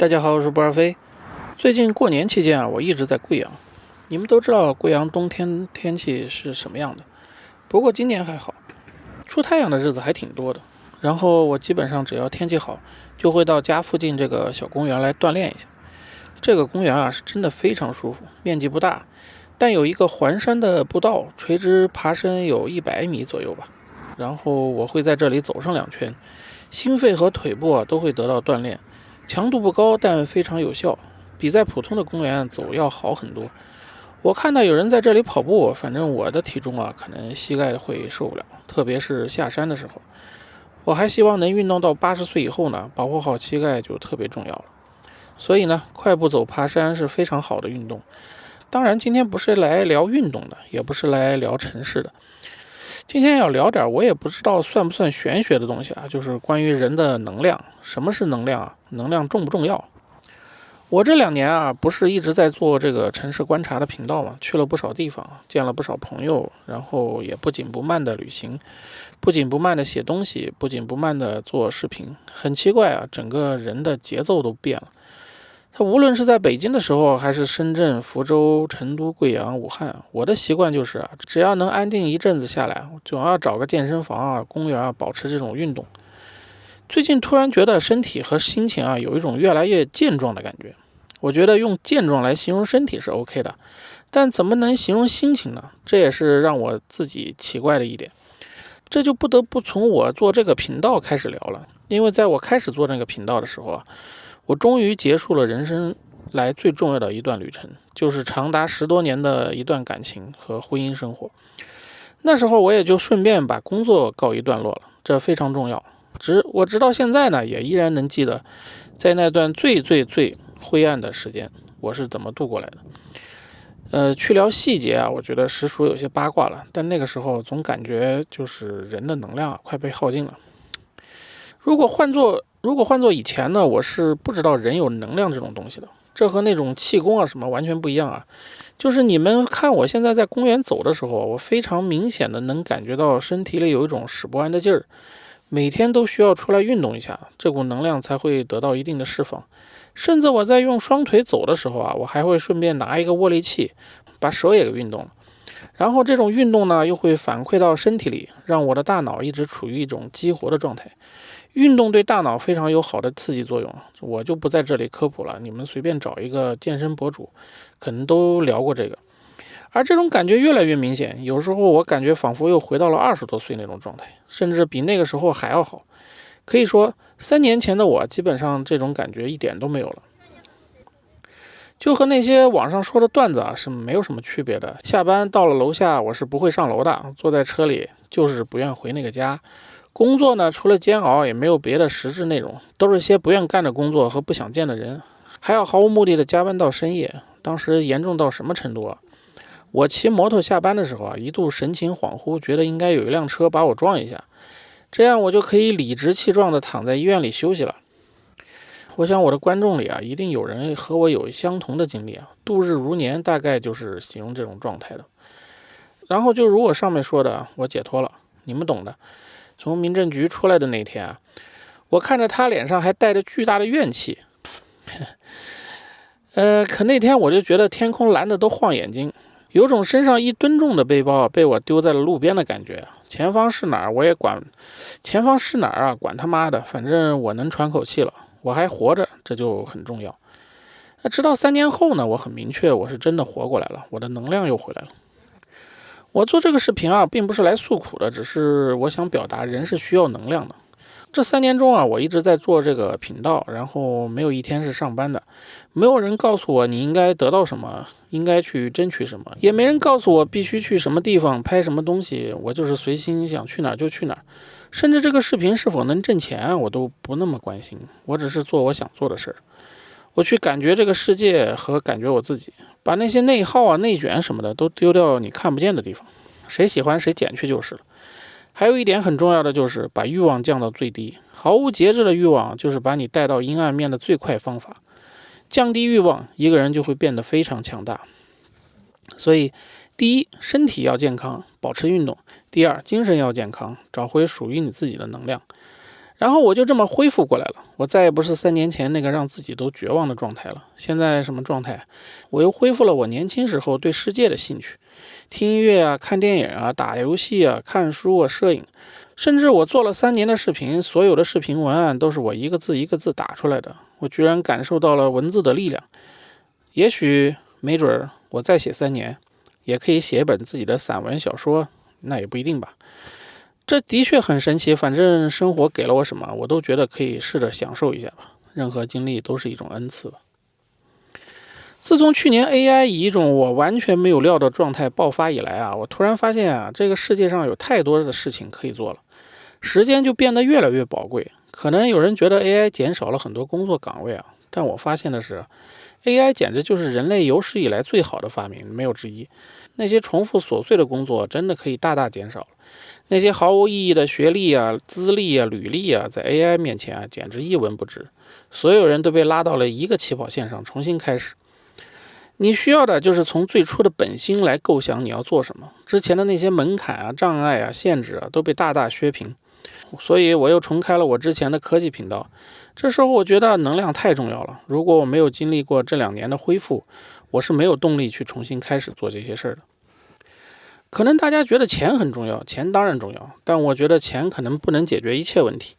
大家好，我是不二飛。最近过年期间啊，我一直在貴陽。你們都知道貴陽冬天天氣是什麼樣的，不過今年還好，出太陽的日子還挺多的。然後我基本上只要天氣好，就會到家附近這個小公園來鍛鍊一下。這個公園啊是真的非常舒服，面積不大，但有一個環山的步道，垂直爬升有100米左右吧。然後我會在這裡走上2圈，心肺和腿部啊都会得到鍛鍊。強度不高，但非常有效，比在普通的公園走要好很多。我看到有人在這裡跑步，反正我的體重啊，可能膝蓋會受不了，特別是下山的時候。我還希望能運動到80歲以後呢，保護好膝蓋就特別重要了。所以呢，快步走爬山是非常好的運動。當然，今天不是来聊運動的，也不是来聊城市的。今天要聊點我也不知道算不算玄學的東西啊，就是關於人的能量。什麼是能量啊？能量重不重要？我这2年啊，不是一直在做这個城市觀察的頻道嘛，去了不少地方，見了不少朋友，然後也不緊不慢的旅行，不緊不慢的寫東西，不緊不慢的做視頻。很奇怪啊，整個人的節奏都變了。他無論是在北京的時候，還是深圳、福州、成都、貴陽、武漢，我的習慣就是啊，只要能安定一陣子下來，總要找個健身房啊、公園啊，保持這種運動。最近突然覺得身體和心情啊，有一種越來越健壯的感覺。我覺得用健壯來形容身體是 OK 的，但怎麼能形容心情呢？這也是讓我自己奇怪的一點。這就不得不從我做這個頻道開始聊了，因為在我開始做這個頻道的時候啊，我終於結束了人生來最重要的一段旅程，就是長達10多年的一段感情和婚姻生活。那時候我也就順便把工作告一段落了，這非常重要。我直到現在呢，也依然能記得，在那段最灰暗的時間，我是怎麼度過來的。去聊細節啊，我覺得實屬有些八卦了，但那個時候總感覺就是人的能量快被耗盡了。如果換做以前呢，我是不知道人有能量這種東西的，這和那種氣功啊什麼完全不一樣啊。就是你們看我現在在公園走的時候，我非常明顯的能感覺到身體裡有一種使不完的勁兒，每天都需要出來運動一下，這股能量才會得到一定的釋放。甚至我在用雙腿走的時候啊，我還會順便拿一個握力器，把手也給運動了。然後這種運動呢，又會反饋到身體裡，讓我的大腦一直處於一種激活的狀態。運動對大腦非常有好的刺激作用，我就不在這裡科普了，你們隨便找一個健身博主，可能都聊過這個。而這種感覺越來越明顯，有時候我感覺仿佛又回到了20多歲那種狀態，甚至比那個時候還要好。可以說3年前的我基本上這種感覺一點都沒有了，就和那些網上說的段子啊是沒有什麼區別的。下班到了樓下，我是不會上樓的，坐在車裡就是不願回那個家。工作呢，除了煎熬也沒有別的實質內容，都是些不願幹的工作和不想見的人，還要毫無目的的加班到深夜。當時嚴重到什麼程度啊？我騎摩托下班的時候啊，一度神情恍惚，覺得應該有一輛車把我撞一下，這樣我就可以理直氣壯地躺在醫院裡休息了。我想我的觀眾裡啊，一定有人和我有相同的經歷啊，度日如年大概就是形容這種狀態的。然後就如我上面說的，我解脫了，你們懂的。從民政局出來的那天啊，我看着他臉上還帶着巨大的怨氣。可那天我就覺得天空藍的都晃眼睛，有種身上1噸重的背包被我丟在了路邊的感覺。前方是哪兒我也管，前方是哪兒啊？管他媽的，反正我能喘口氣了，我還活着，這就很重要。直到3年後呢，我很明確，我是真的活过來了，我的能量又回来了。我做這個視頻啊，並不是來訴苦的，只是我想表達人是需要能量的。這3年中啊，我一直在做這個頻道，然後沒有一天是上班的，沒有人告訴我你應該得到什麼，應該去爭取什麼，也沒人告訴我必須去什麼地方拍什麼東西，我就是隨心想去哪兒就去哪兒，甚至這個視頻是否能掙錢，我都不那麼關心，我只是做我想做的事兒，我去感覺這個世界和感覺我自己，把那些內耗啊、內卷什麼的都丟掉你看不見的地方，誰喜歡誰減去就是了。還有一點很重要的就是把慾望降到最低，毫無節制的慾望就是把你帶到陰暗面的最快方法。降低慾望，一個人就會變得非常強大。所以，第一，身體要健康，保持運動；第二，精神要健康，找回屬於你自己的能量。然後我就這麼恢復過來了，我再也不是3年前那個讓自己都絕望的狀態了。現在什麼狀態？我又恢復了我年輕時候对世界的興趣，聽音樂啊，看電影啊，打遊戲啊，看書啊，攝影，甚至我做了3年的視頻，所有的視頻文案都是我一個字一個字打出來的。我居然感受到了文字的力量。也許沒準我再寫3年，也可以寫一本自己的散文小說，那也不一定吧。這的確很神奇，反正生活給了我什麼，我都覺得可以試着享受一下吧。任何經歷都是一種恩賜吧。自從去年 AI 以一種我完全沒有料的狀態爆發以來啊，我突然發現啊，這個世界上有太多的事情可以做了，時間就變得越來越寶貴。可能有人覺得 AI 減少了很多工作崗位啊，但我發現的是， AI 簡直就是人類有史以來最好的發明，沒有之一。那些重複瑣碎的工作真的可以大大減少了。那些毫無意義的學歷啊、資歷啊、履歷啊，在 AI 面前啊，簡直一文不值。所有人都被拉到了一個起跑線上，重新開始。你需要的就是從最初的本心来構想你要做什麼，之前的那些门檻啊、障礙啊、限制啊，都被大大削平。所以我又重開了我之前的科技頻道。這時候我覺得能量太重要了，如果我沒有經歷過這2年的恢復，我是沒有動力去重新開始做這些事兒的。可能大家覺得錢很重要，錢當然重要，但我覺得錢可能不能解決一切問題。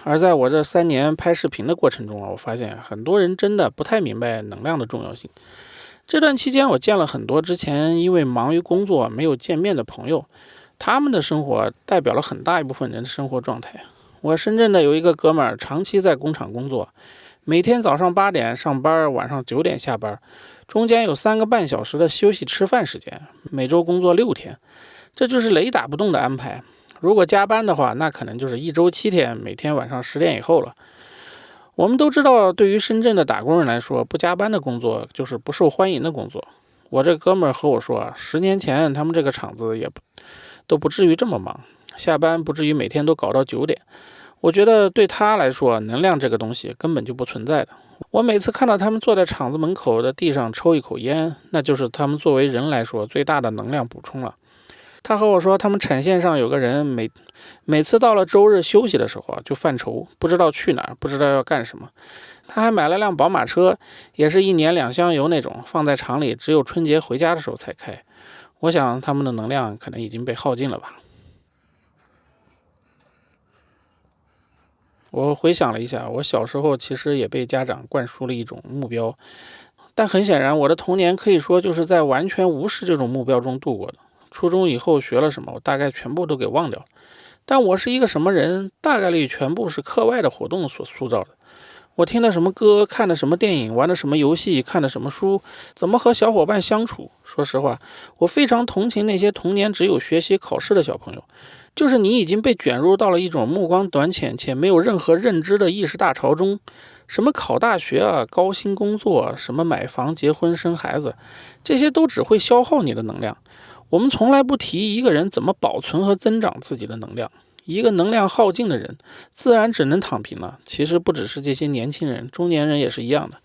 而在我這3年拍視頻的過程中啊，我發現很多人真的不太明白能量的重要性。這段期间我見了很多之前因為忙於工作沒有見面的朋友，他們的生活代表了很大一部分人的生活狀態。我深圳的有一個哥們兒，長期在工厂工作，每天早上8點上班，晚上9點下班，中間有3個半小時的休息吃飯時間，每周工作6天，這就是雷打不动的安排。如果加班的話，那可能就是1周7天，每天晚上10點以後了。我們都知道，对于深圳的打工人來說，不加班的工作就是不受歡迎的工作。我這哥們兒和我說，10年前他們這個廠子都不至於這麼忙，下班不至於每天都搞到9點。我覺得对他來說，能量這個東西根本就不存在的。我每次看到他們坐在廠子門口的地上抽一口煙，那就是他們作為人來說最大的能量補充了。他和我說，他们產線上有個人每次到了周日休息的時候就犯愁，不知道去哪兒，不知道要幹什麼。他還買了輛寶馬車，也是1年2箱油那種，放在廠裡只有春節回家的時候才開。我想他們的能量可能已經被耗盡了吧。我回想了一下，我小時候其實也被家長灌輸了一種目標，但很顯然我的童年可以說就是在完全無視這種目標中度過的。初中以後學了什麼，我大概全部都給忘掉了。但我是一個什麼人，大概率全部是課外的活動所塑造的。我聽的什麼歌，看的什麼電影，玩的什麼遊戲，看的什麼書，怎麼和小夥伴相處。說實話，我非常同情那些童年只有學習考試的小朋友，就是你已經被捲入到了一種目光短淺且沒有任何認知的意識大潮中。什麼考大學啊，高薪工作，什麼買房結婚生孩子，這些都只會消耗你的能量。我們從來不提一個人怎麼保存和增長自己的能量。一個能量耗盡的人，自然只能躺平了。其實不只是這些年輕人，中年人也是一樣的。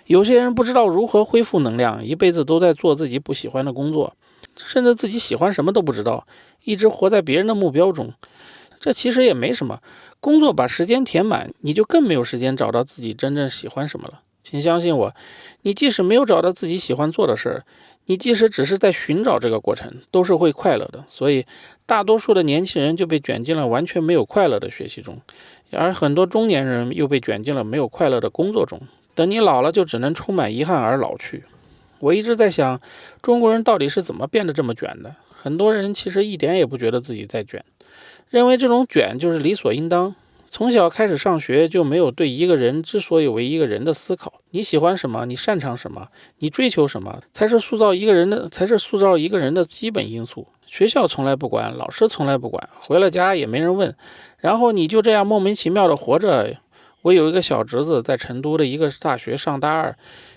有些人不知道如何恢復能量，一輩子都在做自己不喜歡的工作，甚至自己喜歡什麼都不知道，一直活在別人的目標中。這其實也沒什麼，工作把時間填滿，你就更沒有時間找到自己真正喜歡什麼了。請相信我，你即使沒有找到自己喜歡做的事兒，你即使只是在尋找這個過程，都是會快樂的。所以大多數的年輕人就被捲進了完全沒有快樂的學習中，而很多中年人又被捲進了沒有快樂的工作中。等你老了，就只能充滿遺憾而老去。我一直在想，中國人到底是怎麼變得這麼捲的？很多人其實一點也不覺得自己在捲，認為這種捲就是理所應當。從小開始上學就沒有對一個人之所以為一個人的思考。你喜歡什麼？你擅長什麼？你追求什麼？才是塑造一個人的基本因素。學校從來不管，老師從來不管，回了家也沒人問，然後你就這樣莫名其妙的活着。我有一個小侄子在成都的一個大學上大2，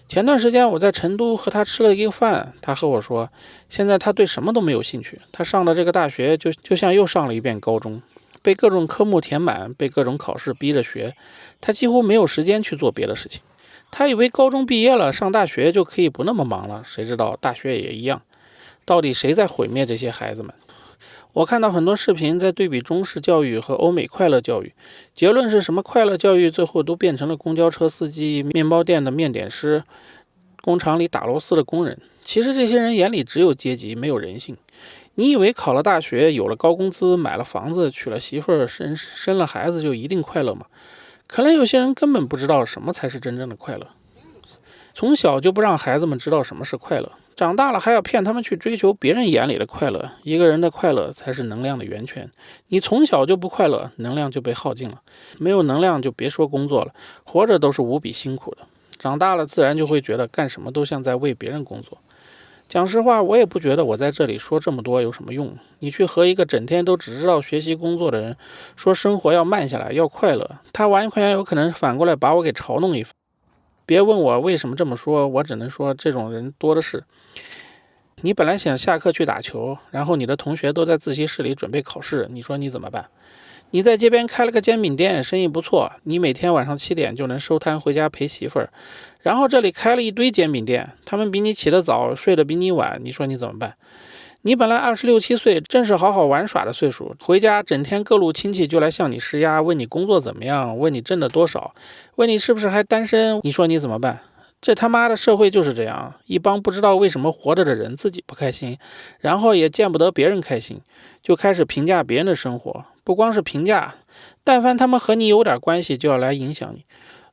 前段時間我在成都和他吃了一個飯，他和我說，現在他對什麼都沒有興趣，他上的這個大學就像又上了一遍高中。被各種科目填滿，被各種考試逼着學，他幾乎沒有時間去做別的事情。他以為高中畢業了，上大學就可以不那麼忙了，誰知道大學也一樣。到底誰在毀滅這些孩子們？我看到很多視頻在對比中式教育和歐美快樂教育，結論是什麼快樂教育最後都變成了公交車司機、面包店的面點師、工厂里打螺絲的工人。其實这些人眼裡只有階級，没有人性。你以為考了大學，有了高工資，買了房子，娶了媳婦兒，生了孩子就一定快樂嗎？可能有些人根本不知道什麼才是真正的快樂。從小就不让孩子们知道什麼是快樂，長大了還要騙他們去追求別人眼裡的快樂。一個人的快樂才是能量的源泉。你從小就不快樂，能量就被耗盡了。沒有能量就別說工作了，活着都是無比辛苦的。長大了自然就會覺得幹什麼都像在為別人工作。講實話，我也不覺得我在這裡說這麼多有什麼用。你去和一個整天都只知道學習工作的人說生活要慢下來，要快樂，他完全有可能反過來把我給嘲弄一番。別問我為什麼這麼說，我只能說這種人多的是。你本來想下課去打球，然後你的同學都在自習室裡準備考試，你說你怎麼辦？你在街邊開了個煎餅店，生意不錯，你每天晚上7點就能收攤回家陪媳婦兒。然後這裡開了一堆煎餅店，他們比你起得早，睡得比你晚，你說你怎麼辦？你本來26、7歲，正是好好玩耍的歲數，回家整天各路親戚就來向你施壓，問你工作怎麼樣，問你掙的多少，問你是不是還單身，你說你怎麼辦？這他媽的社會就是這樣，一幫不知道為什麼活着的人自己不開心，然後也見不得別人開心，就開始評價別人的生活。不光是評價，但凡他們和你有點關係，就要來影響你。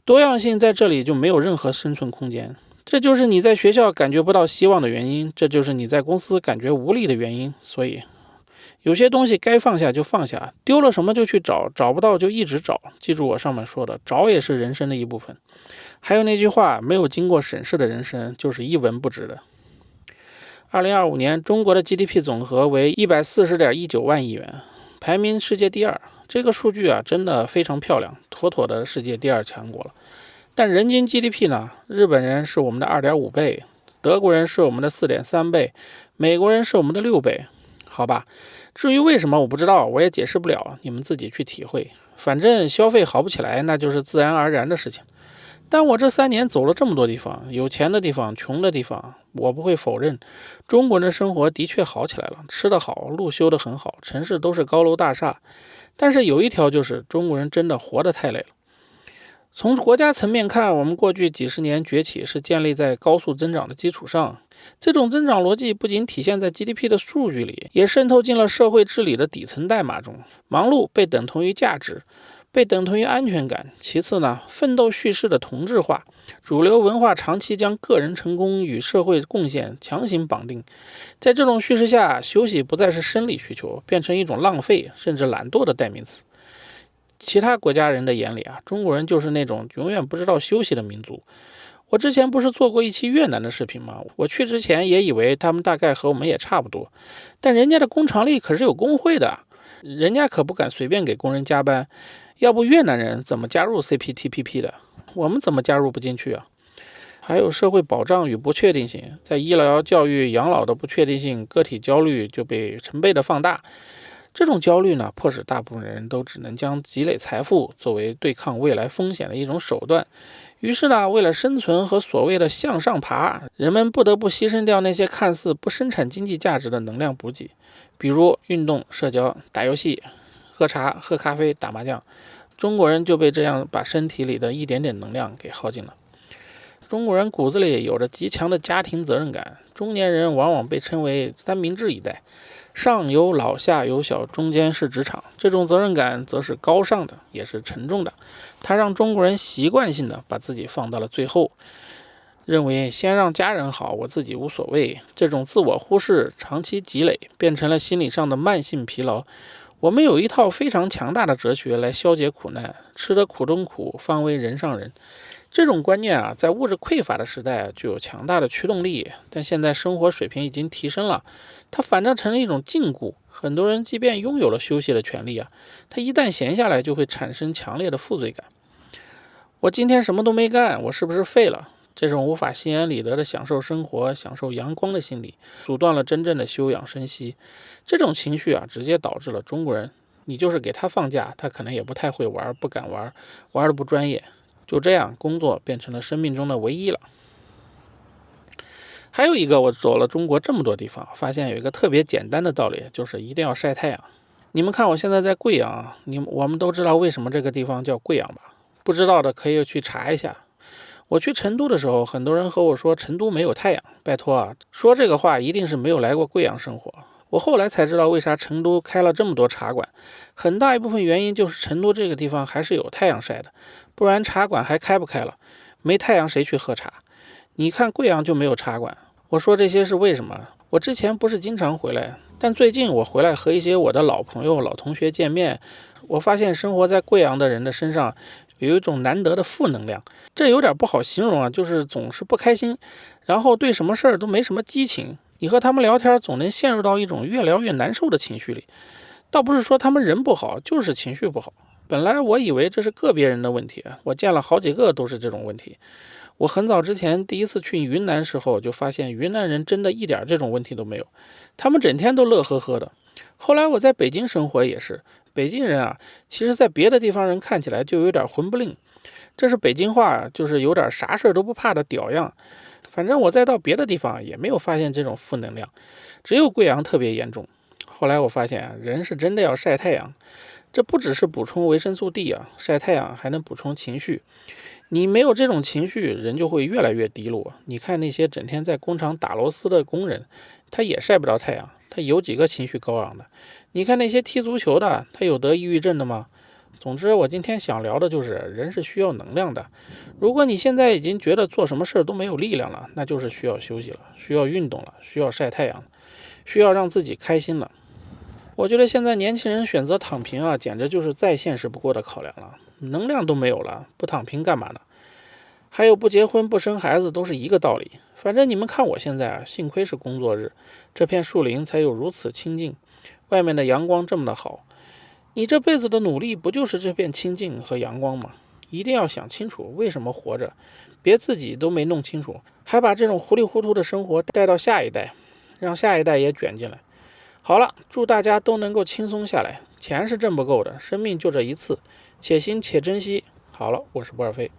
多樣性在這裡就沒有任何生存空間。這就是你在學校感覺不到希望的原因，這就是你在公司感覺無力的原因。所以有些東西該放下就放下，丟了什麼就去找，找不到就一直找。記住我上面說的，找也是人生的一部分。還有那句話，沒有經過審視的人生就是一文不值的。2025年中國的 GDP 總和為140.19萬億元，排名世界第2。這個數據啊真的非常漂亮，妥妥的世界第2強國了。但人均 GDP 呢，日本人是我們的2.5倍，德國人是我們的4.3倍，美國人是我們的6倍。好吧，至於為什麼我不知道，我也解釋不了，你們自己去体會。反正消費好不起來，那就是自然而然的事情。但我這3年走了这麼多地方，有錢的地方，窮的地方，我不會否認，中國人的生活的確好起來了，吃得好，路修得很好，城市都是高樓大廈。但是有一條就是中國人真的活得太累了。從國家層面看，我們過去幾十年崛起是建立在高速增長的基礎上，這種增長邏輯不僅體現在 GDP 的數據裡，也滲透進了社會治理的底層代碼中。忙碌被等同於價值，被等同於安全感。其次呢，奮鬥敘事的同質化，主流文化長期將個人成功與社會貢獻強行綁定。在這種敘事下，休息不再是生理需求，變成一種浪費甚至懶惰的代名詞。其他國家人的眼裡啊，中國人就是那種永遠不知道休息的民族。我之前不是做過一期越南的視頻嗎？我去之前也以為他們大概和我們也差不多，但人家的工厂裡可是有工會的，人家可不敢隨便給工人加班。要不越南人怎麼加入 CPTPP 的？我們怎麼加入不進去啊？還有社會保障與不確定性，在醫療、教育、養老的不確定性，個體焦慮就被成倍的放大。這種焦慮呢，迫使大部分人都只能將積累財富作為對抗未來風險的一種手段。於是呢，為了生存和所謂的向上爬，人們不得不犧牲掉那些看似不生產經濟價值的能量補給，比如運動、社交、打遊戲、喝茶、喝咖啡、打麻將。中國人就被這樣把身體裡的一點點能量給耗盡了。中國人骨子裡有着極強的家庭責任感，中年人往往被稱為三明治一代。上有老下有小，中間是職場，這種責任感則是高尚的，也是沉重的。它讓中國人習慣性的把自己放到了最後，認為先讓家人好，我自己無所謂。這種自我忽視長期積累，變成了心理上的慢性疲勞。我們有一套非常強大的哲學來消解苦難，吃得苦中苦，方為人上人。這種觀念啊，在物質匱乏的時代具有強大的驅動力，但現在生活水平已經提升了，它反倒成了一種禁锢。很多人即便擁有了休息的權利啊，他一旦閒下來就會產生強烈的負罪感。我今天什麼都沒幹，我是不是廢了？這種無法心安理得的享受生活、享受陽光的心理，阻斷了真正的休養生息。這種情緒啊，直接導致了中國人，你就是給他放假，他可能也不太會玩，不敢玩，玩的不專業。就這樣，工作變成了生命中的唯一了。還有一個，我走了中國這麼多地方，發現有一個特別簡单的道理，就是一定要曬太陽。你们看我現在在貴陽，我們都知道為什麼這個地方叫貴陽吧？不知道的可以去查一下。我去成都的時候，很多人和我說成都沒有太陽，拜託啊，說這個話一定是沒有來過貴陽生活。我後來才知道為啥成都開了這麼多茶館，很大一部分原因就是成都這個地方還是有太陽曬的，不然茶館還開不開了？沒太陽誰去喝茶？你看貴陽就沒有茶館。我說這些是為什麼？我之前不是經常回來，但最近我回來和一些我的老朋友、老同學見面，我發現生活在貴陽的人的身上有一種難得的負能量，這有點不好形容啊，就是總是不開心，然後對什麼事兒都沒什麼激情。你和他們聊天總能陷入到一種越聊越難受的情緒裡，倒不是說他们人不好，就是情緒不好。本來我以為這是個別人的問題，我見了好幾個都是這種問題。我很早之前第一次去雲南時候就發現雲南人真的一點這種問題都沒有，他們整天都樂呵呵的。後來我在北京生活也是，北京人啊，其實在別的地方人看起來就有點混不吝，這是北京話，就是有點啥事都不怕的屌樣。反正我再到別的地方也沒有發現這種負能量，只有貴陽特別嚴重。後來我發現人是真的要曬太陽，這不只是補充維生素 D 啊，曬太陽還能補充情緒。你沒有這種情緒，人就會越來越低落。你看那些整天在工廠打螺絲的工人，他也曬不着太陽，他有幾個情緒高昂的？你看那些踢足球的，他有得抑鬱症的嗎？總之，我今天想聊的就是人是需要能量的。如果你現在已經覺得做什麼事都沒有力量了，那就是需要休息了，需要運動了，需要曬太陽，需要讓自己開心了。我覺得現在年輕人選擇躺平啊，簡直就是再現實不過的考量了。能量都沒有了，不躺平幹嘛呢？還有不結婚不生孩子都是一個道理。反正你們看我現在啊，幸虧是工作日，這片樹林才有如此清靜，外面的陽光這麼的好。你這輩子的努力不就是這片清靜和陽光嗎？一定要想清楚為什麼活着，別自己都沒弄清楚，還把這種糊里糊塗的生活帶到下一代，讓下一代也捲進來。好了，祝大家都能夠輕鬆下來，錢是掙不夠的，生命就這一次，且行且珍惜。好了，我是博爾菲。